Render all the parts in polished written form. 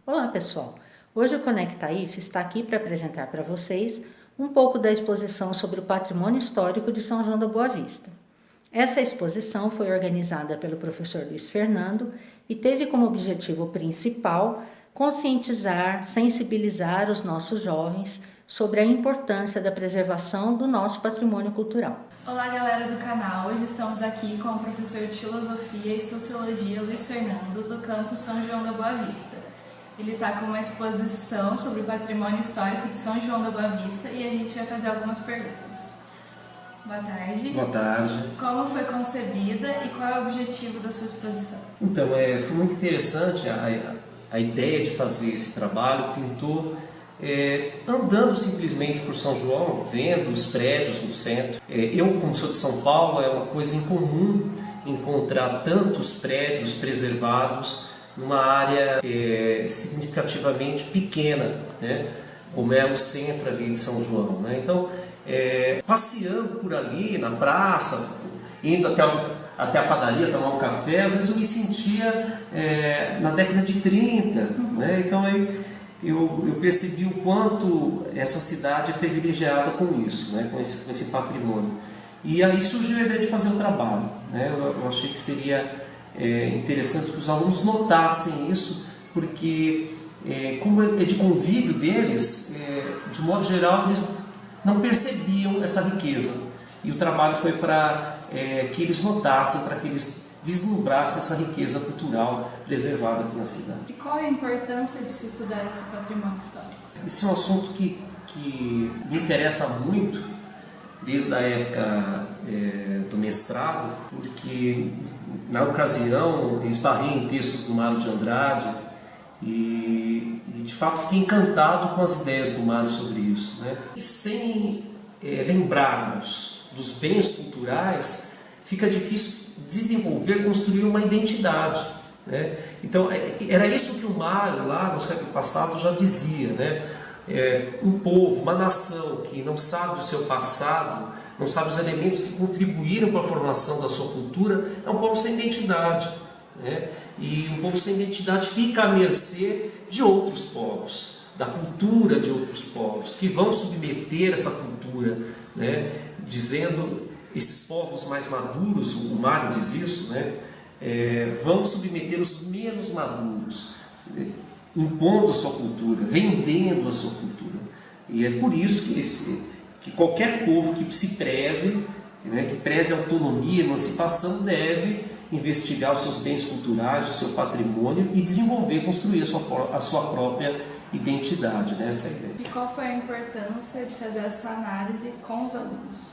Olá pessoal, hoje o Conecta IF está aqui para apresentar para vocês um pouco da exposição sobre o patrimônio histórico de São João da Boa Vista. Essa exposição foi organizada pelo professor Luiz Fernando e teve como objetivo principal conscientizar, sensibilizar os nossos jovens sobre a importância da preservação do nosso patrimônio cultural. Olá galera do canal, hoje estamos aqui com o professor de Filosofia e Sociologia Luiz Fernando do campus São João da Boa Vista. Ele está com uma exposição sobre o patrimônio histórico de São João da Boa Vista e a gente vai fazer algumas perguntas. Boa tarde. Boa tarde. Como foi concebida e qual é o objetivo da sua exposição? Então, foi muito interessante a ideia de fazer esse trabalho. Pintou andando simplesmente por São João, vendo os prédios no centro. Eu, como sou de São Paulo, é uma coisa incomum encontrar tantos prédios preservados numa área significativamente pequena, né? Como é o centro ali de São João, né? Então, passeando por ali na praça, indo até a padaria tomar um café, às vezes eu me sentia na década de 30, né? Então eu percebi o quanto essa cidade é privilegiada com isso, né? com esse patrimônio. E aí surgiu a ideia de fazer um trabalho, né? Eu achei que seria interessante que os alunos notassem isso, porque como é de convívio deles, de modo geral eles não percebiam essa riqueza, e o trabalho foi para que eles notassem, para que eles vislumbrassem essa riqueza cultural preservada aqui na cidade. E qual é a importância de se estudar esse patrimônio histórico? Esse é um assunto que me interessa muito desde a época do mestrado, porque na ocasião esbarrei em textos do Mário de Andrade e de fato fiquei encantado com as ideias do Mário sobre isso, né? E sem lembrarmos dos bens culturais, fica difícil desenvolver, construir uma identidade, né? Então era isso que o Mário lá no século passado já dizia, né? Um povo, uma nação que não sabe do seu passado, não sabe os elementos que contribuíram para a formação da sua cultura, é um povo sem identidade, né? E um povo sem identidade fica à mercê de outros povos, da cultura de outros povos, que vão submeter essa cultura, né? Dizendo, esses povos mais maduros, o Mário diz isso, né? Vão submeter os menos maduros, né? Impondo a sua cultura, vendendo a sua cultura. E é por isso que qualquer povo que se preze, né, que preze a autonomia, a emancipação, deve investigar os seus bens culturais, o seu patrimônio e desenvolver, construir a sua própria identidade, né? Essa é a ideia. E qual foi a importância de fazer essa análise com os alunos?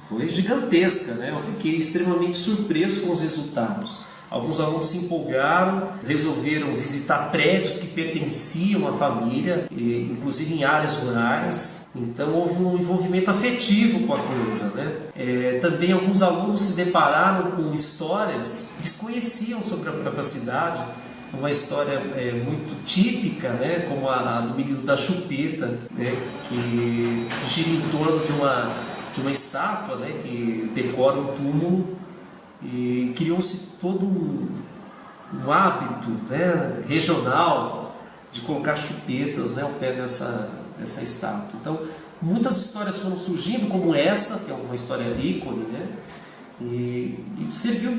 Foi gigantesca, né? Eu fiquei extremamente surpreso com os resultados. Alguns alunos se empolgaram, resolveram visitar prédios que pertenciam à família, inclusive em áreas rurais. Então houve um envolvimento afetivo com a coisa, né? Também alguns alunos se depararam com histórias que desconheciam sobre a própria cidade. Uma história muito típica, né? Como a do menino da chupeta, né? Que gira em torno de uma estátua, né? Que decora um túmulo. E criou-se todo um hábito, né, regional de colocar chupetas, né, ao pé dessa estátua. Então, muitas histórias foram surgindo, como essa, que é uma história ícone, né, e serviu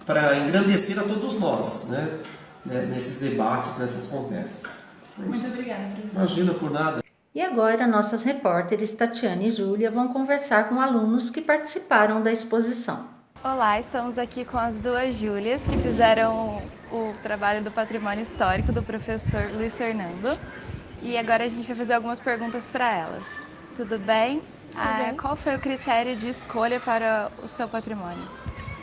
para engrandecer a todos nós, né, nesses debates, nessas conversas. Muito obrigada, professor. Imagina, por nada. E agora nossas repórteres Tatiana e Júlia vão conversar com alunos que participaram da exposição. Olá, estamos aqui com as duas Júlias que fizeram o trabalho do patrimônio histórico do professor Luiz Fernando. E agora a gente vai fazer algumas perguntas para elas. Tudo bem? Qual foi o critério de escolha para o seu patrimônio?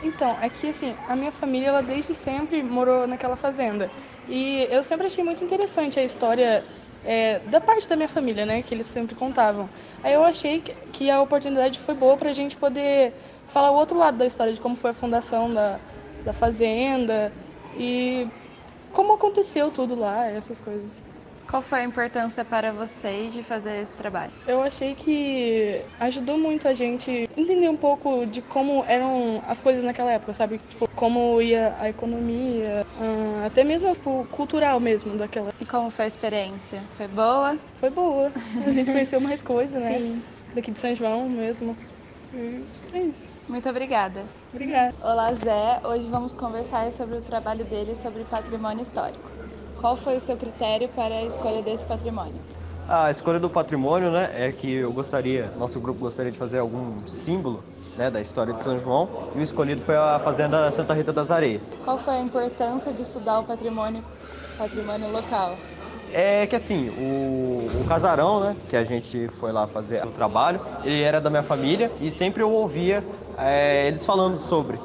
Então, é que assim, a minha família ela desde sempre morou naquela fazenda. E eu sempre achei muito interessante a história da parte da minha família, né, que eles sempre contavam. Aí eu achei que a oportunidade foi boa para a gente poder falar o outro lado da história, de como foi a fundação da fazenda e como aconteceu tudo lá, essas coisas. Qual foi a importância para vocês de fazer esse trabalho? Eu achei que ajudou muito a gente entender um pouco de como eram as coisas naquela época, sabe? Tipo, como ia a economia, até mesmo tipo, cultural mesmo daquela. E como foi a experiência? Foi boa? Foi boa. A gente conheceu mais coisas, né? Sim. Daqui de São João mesmo. E é isso. Muito obrigada. Obrigada. Olá, Zé. Hoje vamos conversar sobre o trabalho dele sobre patrimônio histórico. Qual foi o seu critério para a escolha desse patrimônio? A escolha do patrimônio, né, é que nosso grupo gostaria de fazer algum símbolo, né, da história de São João, e o escolhido foi a Fazenda Santa Rita das Areias. Qual foi a importância de estudar o patrimônio local? É que assim, o casarão, né, que a gente foi lá fazer o trabalho, ele era da minha família e sempre eu ouvia eles falando sobre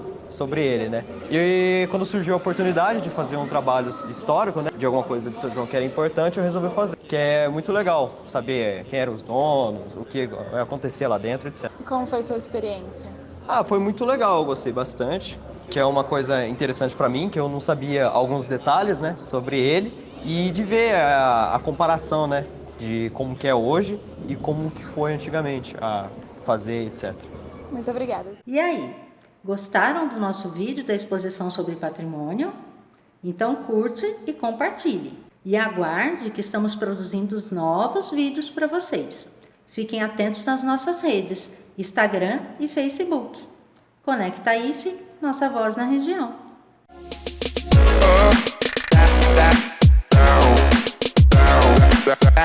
ele, né? E quando surgiu a oportunidade de fazer um trabalho histórico, né, de alguma coisa de São João que era importante, eu resolvi fazer. Que é muito legal saber quem eram os donos, o que acontecia lá dentro, etc. E como foi sua experiência? Foi muito legal, eu gostei bastante, que é uma coisa interessante para mim, que eu não sabia alguns detalhes, né, sobre ele, e de ver a comparação, né, de como que é hoje e como que foi antigamente a fazer, etc. Muito obrigada. E aí, gostaram do nosso vídeo da exposição sobre patrimônio? Então curte e compartilhe. E aguarde que estamos produzindo novos vídeos para vocês. Fiquem atentos nas nossas redes, Instagram e Facebook. Conecta IFE, nossa voz na região. Down,